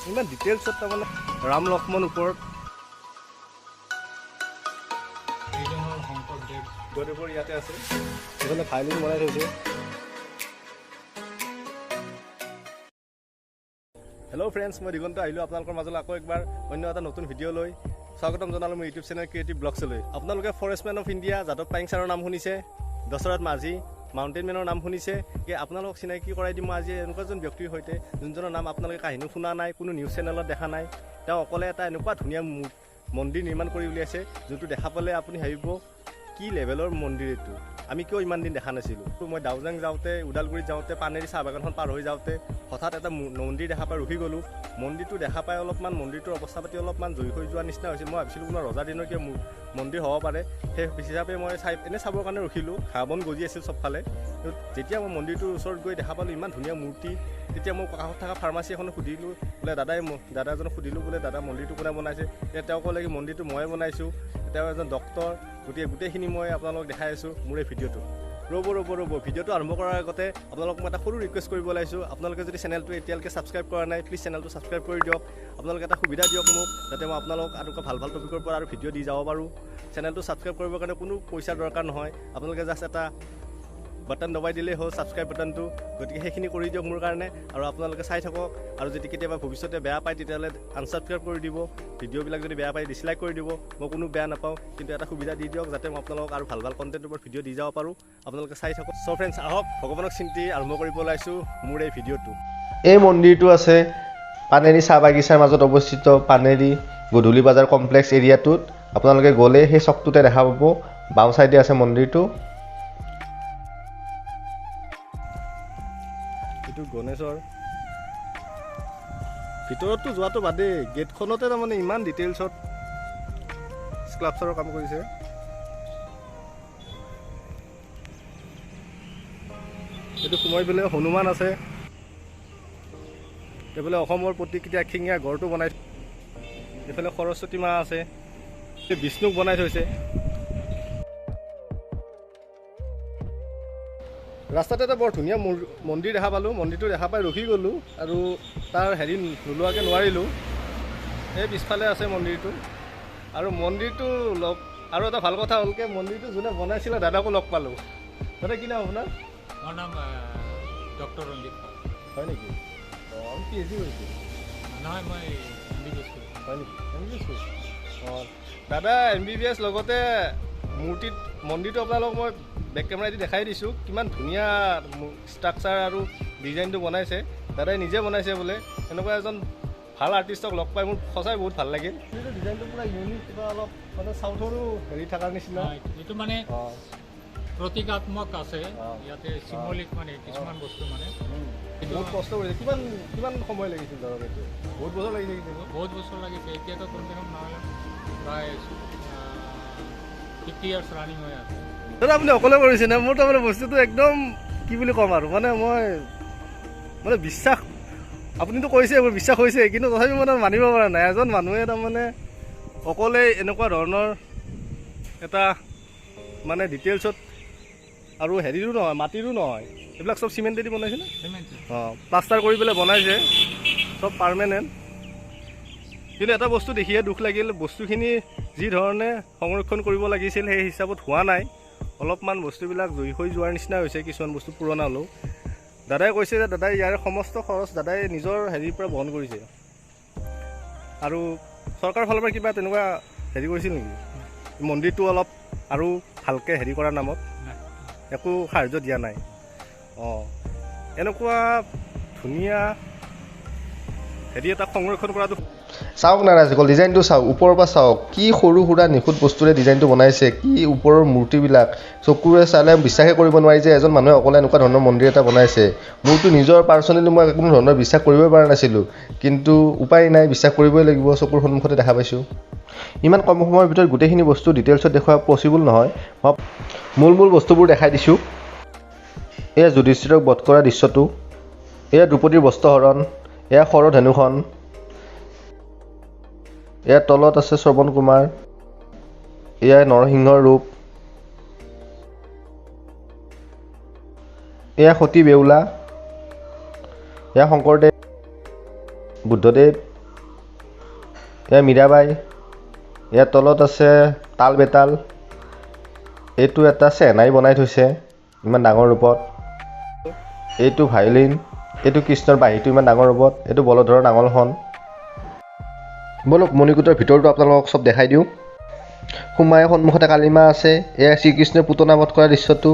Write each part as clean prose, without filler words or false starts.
ইমান ডিটেইলছত তাৰমানে ৰাম লক্ষ্মণ ওপৰত শংকৰদেৱৰ ইয়াতে আছে এইফালে ফাইলিং বনাই থৈছে। হেল্ল' ফ্ৰেণ্ডছ, মই দিগন্ত আহিলোঁ আপোনালোকৰ মাজলৈ আকৌ একবাৰ অন্য এটা নতুন ভিডিঅ' লৈ। স্বাগতম জনালোঁ মোৰ ইউটিউব চেনেল ক্ৰিয়েটিভ ব্লগছলৈ। আপোনালোকে ফৰেষ্টমেন অফ ইণ্ডিয়া যাদৱ পায়েং ছাৰৰ নাম শুনিছে, দশৰথ মাঝি মাউণ্টেইন মেনৰ নাম শুনিছে। আপোনালোকক চিনাকি কৰাই দিম মই আজি এনেকুৱা এজন ব্যক্তিৰ সৈতে যোনজনৰ নাম আপোনালোকে কাহিনী শুনা নাই, কোনো নিউজ চেনেলত দেখা নাই। তেওঁ অকলে এটা এনেকুৱা ধুনীয়া মন্দিৰ নিৰ্মাণ কৰি উলিয়াইছে যোনটো দেখা পালে আপুনি ভাবিব কি লেভেলৰ মন্দিৰ এইটো, আমি কিয় ইমান দিন দেখা নাছিলোঁ। মই দাউজাং যাওঁতে, ওদালগুৰিত যাওঁতে, পানেৰী চাহ বাগানখন পাৰ হৈ যাওঁতে হঠাৎ এটা মন্দিৰ দেখা পাই ৰখি গ'লোঁ। মন্দিৰটো দেখা পাই অলপমান মন্দিৰটোৰ অৱস্থা পাতি অলপমান জয়ী হৈ যোৱা নিচিনা হৈছিল। মই ভাবিছিলোঁ কোনো ৰজাৰ দিনৰ কিয় মন্দিৰ হ'ব পাৰে, সেই হিচাপে মই এনেই চাবৰ কাৰণে ৰখিলোঁ। ঘাঁহ বন গজি আছিল চবফালে। যেতিয়া মই মন্দিৰটোৰ ওচৰত গৈ দেখা পালোঁ ইমান ধুনীয়া মূৰ্তি, তেতিয়া মই কাষত থকা ফাৰ্মাচী এখনক সুধিলোঁ, বোলে দাদা এজনক সুধিলোঁ, বোলে দাদা মন্দিৰটো কোনে বনাইছে। তেওঁ ক'লে কি মন্দিৰটো ময়ে বনাইছোঁ, তেওঁ এজন ডক্তৰ। গোটেইখিনি মই আপোনালোকক দেখাই আছোঁ মোৰ এই ভিডিঅ'টো। ৰ'ব ভিডিঅ'টো আৰম্ভ কৰাৰ আগতে আপোনালোকক মই এটা সৰু ৰিকুৱেষ্ট কৰিব ওলাইছোঁ। আপোনালোকে যদি চেনেলটো এতিয়ালৈকে ছাবস্ক্ৰাইব কৰা নাই, প্লিজ চেনেলটো ছাবস্ক্ৰাইব কৰি দিয়ক। আপোনালোকে এটা সুবিধা দিয়ক মোক, যাতে মই আপোনালোকক এনেকুৱা ভাল টপিকৰ পৰা আৰু ভিডিঅ' দি যাব পাৰোঁ। চেনেলটো ছাবস্ক্ৰাইব কৰিবৰ কাৰণে কোনো পইচাৰ দৰকাৰ নহয়, আপোনালোকে জাষ্ট এটা বাটন দবাই দিলেই হ'ল, ছাবস্ক্ৰাইব বাটনটো। গতিকে সেইখিনি কৰি দিয়ক মোৰ কাৰণে, আৰু আপোনালোকে চাই থাকক। আৰু যদি কেতিয়াবা ভৱিষ্যতে বেয়া পায় তেতিয়াহ'লে আনছাবস্ক্ৰাইব কৰি দিব। ভিডিঅ'বিলাক যদি বেয়া পায় ডিছলাইক কৰি দিব, মই কোনো বেয়া নাপাওঁ, কিন্তু এটা সুবিধা দি দিয়ক যাতে মই আপোনালোকক আৰু ভাল কণ্টেণ্টৰ ওপৰত ভিডিঅ' দি যাব পাৰোঁ। আপোনালোকে চাই থাকক। চ' ফ্ৰেণ্ডছ, আহক ভগৱানক চিন্তি আৰম্ভ কৰিব ওলাইছোঁ মোৰ এই ভিডিঅ'টো। এই মন্দিৰটো আছে পানেৰী চাহ বাগিচাৰ মাজত অৱস্থিত পানেৰী গধূলি বজাৰ কমপ্লেক্স এৰিয়াটোত। আপোনালোকে গ'লে সেই চকটোতে দেখা পাব, বাওঁ চাইডে আছে মন্দিৰটো। এইটো গণেশৰ ভিতৰততো যোৱাটো বাদেই, গেটখনতে তাৰমানে ইমান ডিটেইলছত স্কাল্পচাৰৰ কাম কৰিছে। এইটো সোমাই পেলাই হনুমান আছে, এইফালে অসমৰ প্ৰতীকীয়া এশিঙীয়া গড়টো বনাই, এইফালে সৰস্বতী মা আছে, বিষ্ণুক বনাই থৈছে। ৰাস্তাতে এটা বৰ ধুনীয়া মন্দিৰ দেখা পালোঁ। মন্দিৰটো দেখা পাই ৰখি গ'লোঁ আৰু তাৰ হেৰি নোলোৱাকৈ নোৱাৰিলোঁ। এই পিছফালে আছে মন্দিৰটো। আৰু মন্দিৰটো আৰু এটা ভাল কথা হ'ল কি, মন্দিৰটো যোনে বনাইছিলে দাদাকো লগ পালোঁ। দাদা কি নাম আপোনাৰ? মোৰ নাম ডক্টৰ ৰঞ্জিত পাল। হয় নেকি? অঁ, আমি PhD কৰিছোঁ। নহয়, মই MBBS কৰিছোঁ। হয় নেকি? MBBS কৰিছোঁ। অঁ, দাদা MBBS লগতে মন্দিৰটো আপোনালোকক মই বেক কেমেৰা দি দেখাই দিছোঁ। কিমান ধুনীয়া ষ্ট্ৰাকচাৰ আৰু ডিজাইনটো বনাইছে। দাদাই নিজে বনাইছে বোলে। এনেকুৱা এজন ভাল আৰ্টিষ্টক লগ পাই মোৰ সঁচাই বহুত ভাল লাগিল। ডিজাইনটো পূৰা ইউনিক, কিবা অলপ মানে চাউথৰো হেৰি থকাৰ নিচিনা। এইটো মানে প্ৰতীকাত্মক আছে ইয়াতে, চিম্বলিক মানে কিছুমান বস্তু মানে। বহুত কষ্ট কৰিছে। কিমান সময় লাগিছিল ধৰক এইটো? বহুত বছৰ লাগিছে কিন্তু। বহুত বছৰ লাগিছে। এতিয়াতো কমচে কম নহয় প্ৰায় 50 years ৰানিং হৈ আছে। দাদা আপুনি অকলে কৰিছে নে? মোৰ তাৰমানে বস্তুটো একদম কি বুলি ক'ম আৰু, মই বিশ্বাস, আপুনিতো কৈছে মোৰ বিশ্বাস হৈছে, কিন্তু তথাপিও মই মানিব পৰা নাই। এজন মানুহে তাৰমানে অকলে এনেকুৱা ধৰণৰ এটা মানে ডিটেইলছত, আৰু হেৰিৰো নহয়, মাটিৰো নহয়, এইবিলাক চব চিমেণ্টেদি বনাইছেনে? অঁ, প্লাষ্টাৰ কৰি পেলাই বনাইছে, চব পাৰ্মানেণ্ট। কিন্তু এটা বস্তু দেখিয়ে দুখ লাগিল, বস্তুখিনি যি ধৰণে সংৰক্ষণ কৰিব লাগিছিল সেই হিচাপত হোৱা নাই। অলপমান বস্তুবিলাক জয়ী হৈ যোৱাৰ নিচিনা হৈছে, কিছুমান বস্তু পুৰণা হ'লেও। দাদাই কৈছে যে দাদাই ইয়াৰ সমস্ত খৰচ দাদাই নিজৰ হেৰিৰ পৰা বহন কৰিছে। আৰু চৰকাৰৰ ফালৰ পৰা কিবা তেনেকুৱা হেৰি কৰিছিল নেকি? মন্দিৰটো অলপ আৰু ভালকৈ হেৰি কৰাৰ নামত একো সাহাৰ্য দিয়া নাই। অঁ, এনেকুৱা ধুনীয়া হেৰি এটা সংৰক্ষণ কৰাটো। চাওক না ৰাজকল, ডিজাইনটো চাওক, ওপৰৰ পৰা চাওক, কি সৰু সুৰা নিখুঁত বস্তুৰে ডিজাইনটো বনাইছে। কি ওপৰৰ মূৰ্তিবিলাক চকুৰে চালে বিশ্বাসে কৰিব নোৱাৰি যে এজন মানুহে অকলে এনেকুৱা ধৰণৰ মন্দিৰ এটা বনাইছে। মোৰতো নিজৰ পাৰ্চনেলি মই কোনো ধৰণৰ বিশ্বাস কৰিবই পৰা নাছিলোঁ, কিন্তু উপায় নাই, বিশ্বাস কৰিবই লাগিব। চকুৰ সন্মুখতে দেখা পাইছোঁ। ইমান কম সময়ৰ ভিতৰত গোটেইখিনি বস্তু ডিটেইলছত দেখুওৱা পচিবল নহয়। মই মূল বস্তুবোৰ দেখাই দিছোঁ। এয়া যুধিষ্ঠিৰক বধ কৰা দৃশ্যটো, এয়া দ্ৰৌপদীৰ বস্ত্ৰহৰণ, এয়া শৰধেনুখন, ইয়াৰ তলত আছে শ্ৰৱণ কুমাৰ, এয়াই নৰসিংহৰ ৰূপ, এয়া সতী বেউলা, এয়া শংকৰদেৱ, বুদ্ধদেৱ, এয়া মীৰাবাই, ইয়াৰ তলত আছে তাল বেতাল, এইটো এটা চেনাই বনাই থৈছে ইমান ডাঙৰ ৰূপত, এইটো ভায়লিন, এইটো কৃষ্ণৰ বাঁহীটো ইমান ডাঙৰ ৰূপত, এইটো বলধৰৰ নাঙলখন। বলক মণিকূটৰ ভিতৰটো আপোনালোকক চব দেখাই দিওঁ। সোমাই সন্মুখতে কালিমা আছে, এয়া শ্ৰীকৃষ্ণই পুতনা বধ কৰা দৃশ্যটো।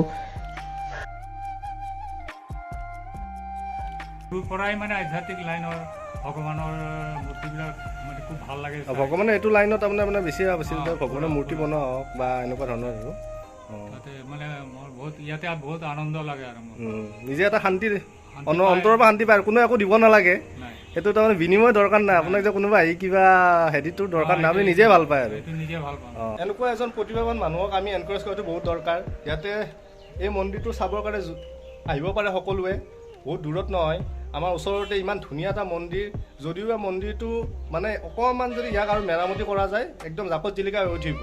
সৰুৰ পৰাই মানে আধ্যাত্মিক লাইনৰ ভগৱানৰ মূৰ্তিবিলাক মানে খুব ভাল লাগে চাই। ভগৱানে এইটো লাইনত মানে বেছি আছিল ভগৱানৰ মূৰ্তি বনোৱা হওক বা এনেকুৱা ধৰণৰ আৰু তাতে মানে মোৰ বহুত ইয়াতে বহুত আনন্দ লাগে আৰু মোৰ নিজে এটা শান্তি শান্তি পায়। অন্তৰৰ পৰা শান্তি পায়, কোনো একো দিব নালাগে। নাই সেইটো তাৰমানে বিনিময় দৰকাৰ নাই, আপোনাক যে কোনোবা আহি কিবা হেৰিটো দৰকাৰ নাই, আপুনি নিজে ভাল পায় আৰু এইটো নিজে ভাল পাওঁ। এনেকুৱা এজন প্ৰতিভাৱান মানুহক আমি এনকাৰেজ কৰাটো বহুত দৰকাৰ। ইয়াতে এই মন্দিৰটো চাবৰ কাৰণে আহিব পাৰে সকলোৱে, বহুত দূৰত নহয়, আমাৰ ওচৰতে ইমান ধুনীয়া এটা মন্দিৰ। যদিও মন্দিৰটো মানে অকণমান যদি ইয়াক আৰু মেৰামতি কৰা যায় একদম জাকত জিলিকা হৈ উঠিব।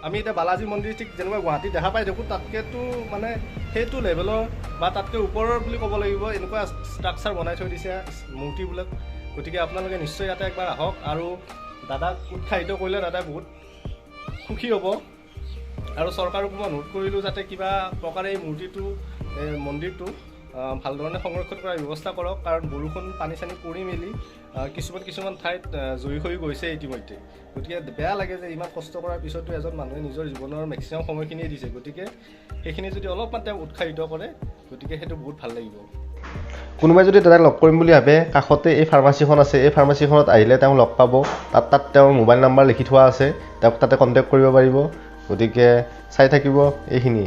আমি এতিয়া বালাজী মন্দিৰ ঠিক যেনেকুৱা গুৱাহাটীত দেখা পাই থাকোঁ, তাতকৈতো মানে সেইটো লেভেলৰ বা তাতকৈ ওপৰৰ বুলি ক'ব লাগিব, এনেকুৱা ষ্ট্ৰাকচাৰ বনাই থৈ দিছে মূৰ্তিবিলাক। গতিকে আপোনালোকে নিশ্চয় ইয়াতে একবাৰ আহক আৰু দাদাক উৎসাহিত কৰিলে দাদাই বহুত সুখী হ'ব। আৰু চৰকাৰকো মই অনুৰোধ কৰিলোঁ যাতে কিবা প্ৰকাৰে এই মন্দিৰটো ভালধৰণে সংৰক্ষণ কৰাৰ ব্যৱস্থা কৰক, কাৰণ বৰষুণ পানী চানী পৰি মেলি কিছুমান ঠাইত জয়ী হৈ গৈছে ইতিমধ্যে। গতিকে বেয়া লাগে যে ইমান কষ্ট কৰাৰ পিছতো এজন মানুহে নিজৰ জীৱনৰ মেক্সিমাম সময়খিনিয়ে দিছে। গতিকে সেইখিনি যদি অলপমান তেওঁক উৎসাহিত কৰে, গতিকে সেইটো বহুত ভাল লাগিব। কোনোবাই যদি দাদাক লগ কৰিম বুলি ভাবে, কাষতে এই ফাৰ্মাচীখন আছে, এই ফাৰ্মাচীখনত আহিলে তেওঁ লগ পাব। তাত তেওঁৰ মোবাইল নাম্বাৰ লিখি থোৱা আছে, তেওঁক তাতে কণ্টেক্ট কৰিব পাৰিব। গতিকে চাই থাকিব এইখিনি।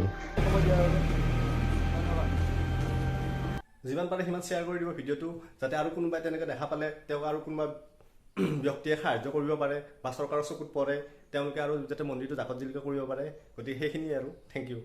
যিমান পাৰে সিমান শ্বেয়াৰ কৰি দিব ভিডিঅ'টো, যাতে আৰু কোনোবাই তেনেকৈ দেখা পালে তেওঁক আৰু কোনোবা ব্যক্তিয়ে সাহায্য কৰিব পাৰে বা চৰকাৰৰ চকুত পৰে, তেওঁলোকে আৰু যাতে মন্দিৰটো জাকত জিলিকা কৰিব পাৰে। গতিকে সেইখিনিয়ে আৰু থেংক ইউ।